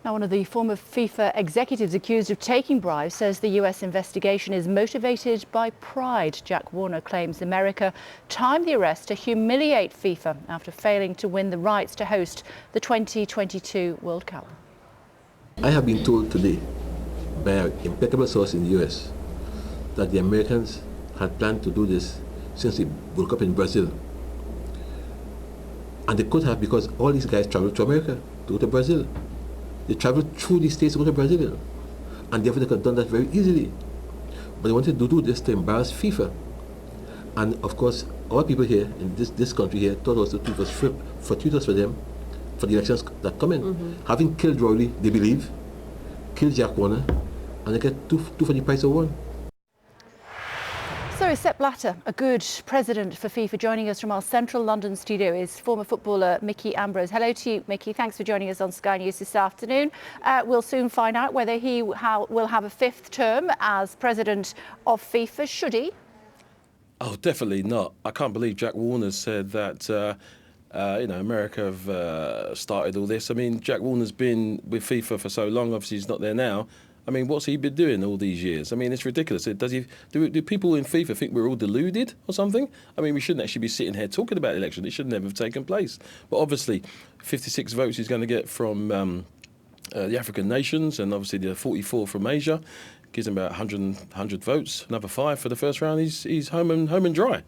Now, one of the former FIFA executives accused of taking bribes says the US investigation is motivated by pride. Jack Warner claims America timed the arrest to humiliate FIFA after failing to win the rights to host the 2022 World Cup. I have been told today by an impeccable source in the US that the Americans had planned to do this since the World Cup in Brazil. And they could have, because all these guys traveled to America to go to Brazil. They traveled through the states to go to Brazil. And therefore they could have done that very easily. But they wanted to do this to embarrass FIFA. And of course, our people here in this country here thought also it was fortuitous for them for the elections that come in. Having killed Burley, they believe, killed Jack Warner, and they get two for the price of one. So is Sepp Blatter, a good president for FIFA? Joining us from our central London studio is former footballer Mickey Ambrose. Hello to you, Mickey. Thanks for joining us on Sky News this afternoon. We'll soon find out whether he will have a fifth term as president of FIFA. Should he? Oh, definitely not. I can't believe Jack Warner said that, America have started all this. I mean, Jack Warner's been with FIFA for so long. Obviously, he's not there now. I mean, what's he been doing all these years? I mean, it's ridiculous. Do people in FIFA think we're all deluded or something? I mean, we shouldn't actually be sitting here talking about the election. It should never have taken place. But obviously, 56 votes he's going to get from the African nations, and obviously the 44 from Asia. Gives him about 100 votes. Another 5 for the first round. He's home and dry.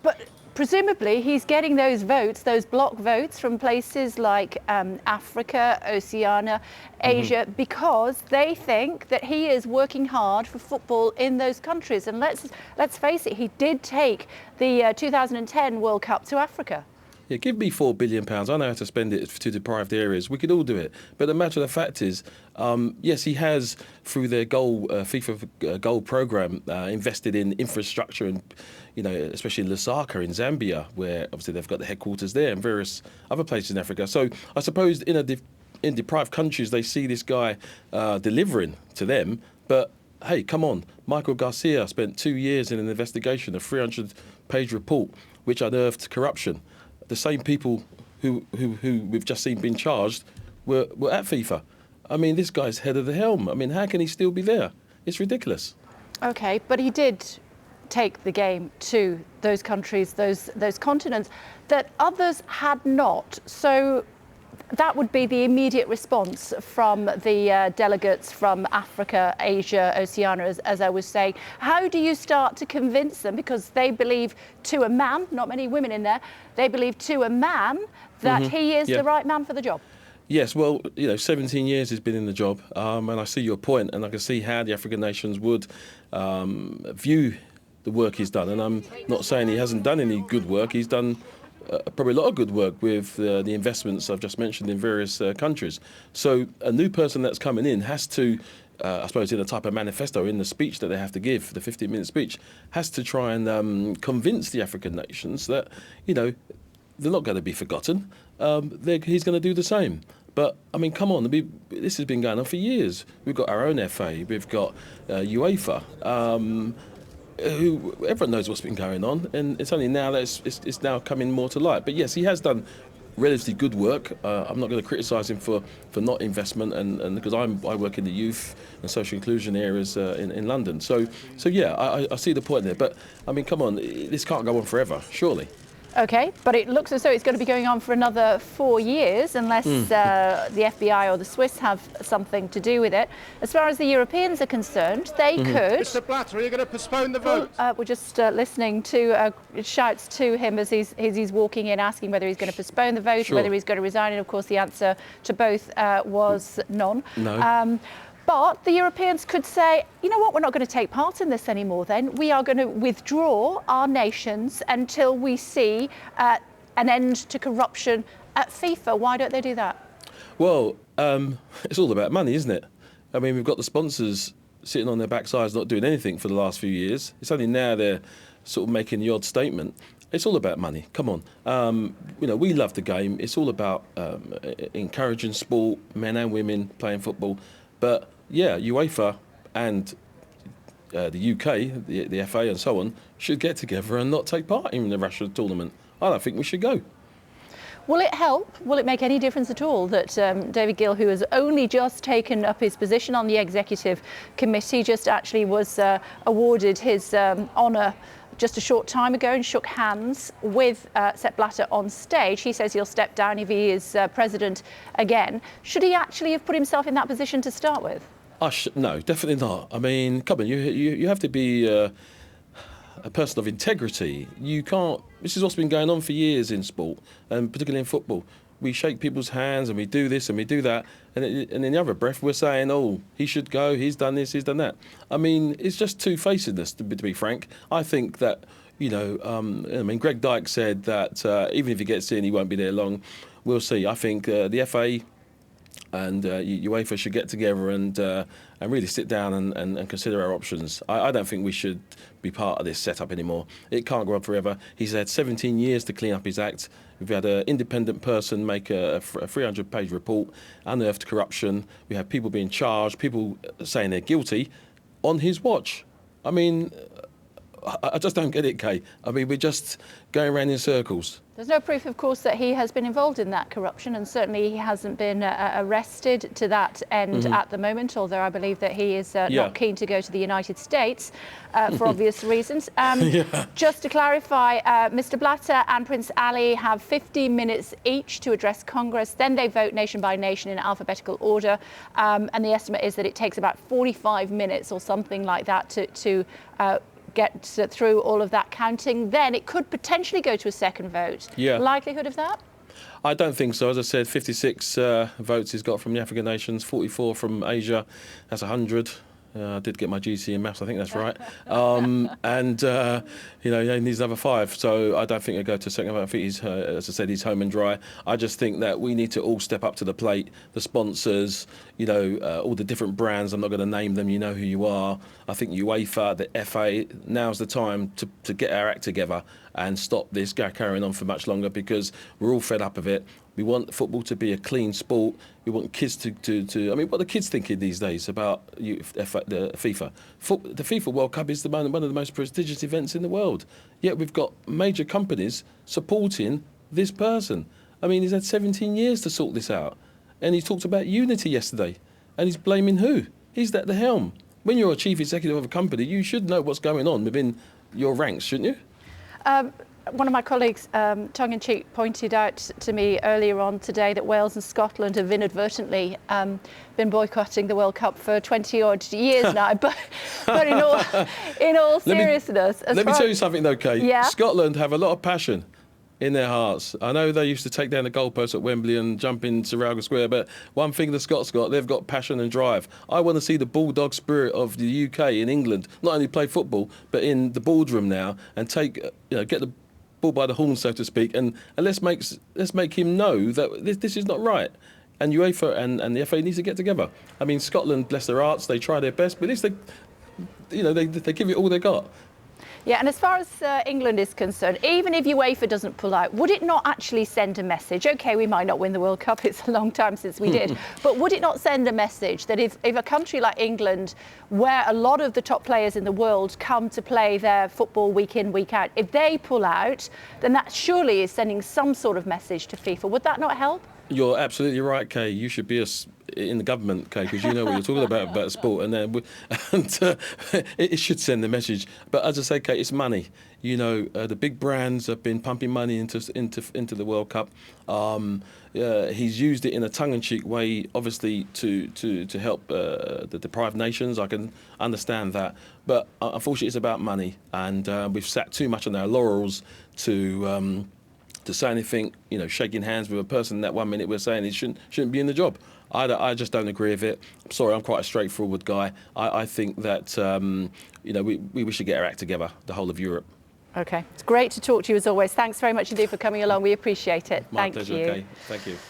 But presumably he's getting those votes, those block votes from places like Africa, Oceania, Asia, because they think that he is working hard for football in those countries. And let's face it, he did take the 2010 World Cup to Africa. Yeah, give me £4 billion. I know how to spend it to deprived areas. We could all do it. But the matter of the fact is, yes, he has, through their FIFA goal programme, invested in infrastructure and, especially in Lusaka in Zambia, where obviously they've got the headquarters there and various other places in Africa. So I suppose in deprived countries, they see this guy delivering to them. But hey, come on. Michael Garcia spent 2 years in an investigation, a 300-page report, which unearthed corruption. The same people who we've just seen being charged were at FIFA. I mean, this guy's head of the helm. I mean, how can he still be there? It's ridiculous. OK, but he did take the game to those countries, those continents that others had not. So that would be the immediate response from the delegates from Africa, Asia, Oceania, as I was saying. How do you start to convince them? Because they believe to a man, not many women in there, they believe to a man that he is the right man for the job. Yes, well, 17 years he's been in the job, and I see your point, and I can see how the African nations would view the work he's done. And I'm not saying he hasn't done any good work. He's done probably a lot of good work with the investments I've just mentioned in various countries. So a new person that's coming in has to, I suppose in a type of manifesto, in the speech that they have to give, the 15-minute speech, has to try and convince the African nations that, they're not going to be forgotten. He's going to do the same. But, I mean, come on, this has been going on for years. We've got our own FA, we've got UEFA, everyone knows what's been going on, and it's only now that it's now coming more to light. But yes, he has done relatively good work. I'm not going to criticise him for not investment, and because I work in the youth and social inclusion areas in London. So yeah, I see the point there. But I mean, come on, this can't go on forever, surely. OK, but it looks as though it's going to be going on for another 4 years unless the FBI or the Swiss have something to do with it. As far as the Europeans are concerned, they could... Mr Blatter, are you going to postpone the vote? We're just listening to shouts to him as he's walking in, asking whether he's going to postpone the vote, whether he's going to resign. And of course, the answer to both was none. No. But the Europeans could say, you know what, we're not going to take part in this anymore then. We are going to withdraw our nations until we see an end to corruption at FIFA. Why don't they do that? Well, it's all about money, isn't it? I mean, we've got the sponsors sitting on their backsides not doing anything for the last few years. It's only now they're sort of making the odd statement. It's all about money. Come on. We love the game. It's all about encouraging sport, men and women playing football. But yeah, UEFA and the UK, the FA and so on, should get together and not take part in the Russia tournament. I don't think we should go. Will it help? Will it make any difference at all that David Gill, who has only just taken up his position on the executive committee, just actually was awarded his honour just a short time ago and shook hands with Sepp Blatter on stage? He says he'll step down if he is president again. Should he actually have put himself in that position to start with? No, definitely not. I mean, come on, you have to be a person of integrity. You can't. This is what's been going on for years in sport, and particularly in football. We shake people's hands and we do this and we do that, and in the other breath we're saying, oh, he should go, he's done this, he's done that. I mean, it's just two-facedness, to be frank. I think that, I mean, Greg Dyke said that even if he gets in, he won't be there long. We'll see. I think the FA and UEFA should get together and really sit down and consider our options. I don't think we should be part of this setup anymore. It can't go on forever. He's had 17 years to clean up his act. We've had an independent person make a 300-page report, unearthed corruption. We have people being charged, people saying they're guilty on his watch. I mean, I just don't get it, Kay. I mean, we're just going around in circles. There's no proof, of course, that he has been involved in that corruption, and certainly he hasn't been arrested to that end at the moment, although I believe that he is not keen to go to the United States for obvious reasons. Just to clarify, Mr. Blatter and Prince Ali have 50 minutes each to address Congress. Then they vote nation by nation in alphabetical order, and the estimate is that it takes about 45 minutes or something like that to get through all of that counting. Then it could potentially go to a second vote. Likelihood of that? I don't think so. As I said, 56 votes he's got from the African nations, 44 from Asia. That's 100. I did get my GC in maths, I think that's right. He needs another 5. So I don't think he'll go to second vote. I think he's, as I said, he's home and dry. I just think that we need to all step up to the plate. The sponsors, all the different brands, I'm not going to name them, you know who you are. I think UEFA, the FA, now's the time to get our act together and stop this carrying on for much longer, because we're all fed up of it. We want football to be a clean sport. We want kids to I mean, what are the kids thinking these days about the FIFA? The FIFA World Cup is one of the most prestigious events in the world. Yet we've got major companies supporting this person. I mean, he's had 17 years to sort this out. And he talked about unity yesterday. And he's blaming who? He's at the helm. When you're a chief executive of a company, you should know what's going on within your ranks, shouldn't you? One of my colleagues, tongue-in-cheek, pointed out to me earlier on today that Wales and Scotland have inadvertently been boycotting the World Cup for 20-odd years now. But in all seriousness... Let me tell you something, though, Kate. Yeah? Scotland have a lot of passion in their hearts. I know they used to take down the goalposts at Wembley and jump in Trafalgar Square, but one thing the Scots got, they've got passion and drive. I want to see the bulldog spirit of the UK in England not only play football, but in the boardroom now, and get the ball by the horns, so to speak, and let's make him know that this is not right. And UEFA and the FA needs to get together. I mean, Scotland, bless their hearts, they try their best, but at least they give it all they got. Yeah, and as far as England is concerned, even if UEFA doesn't pull out, would it not actually send a message? OK, we might not win the World Cup, it's a long time since we did, but would it not send a message that if a country like England, where a lot of the top players in the world come to play their football week in, week out, if they pull out, then that surely is sending some sort of message to FIFA. Would that not help? You're absolutely right, Kay. You should be in the government, Kay, because you know what you're talking about sport, and it should send the message. But as I say, Kay, it's money. The big brands have been pumping money into the World Cup. He's used it in a tongue-in-cheek way, obviously, to help the deprived nations. I can understand that, but unfortunately, it's about money, and we've sat too much on our laurels to say anything, shaking hands with a person that 1 minute we're saying he shouldn't be in the job. I just don't agree with it. I'm sorry, I'm quite a straightforward guy. I think that we should get our act together, the whole of Europe. OK, it's great to talk to you as always. Thanks very much indeed for coming along. We appreciate it. My pleasure, Kay. Thank you.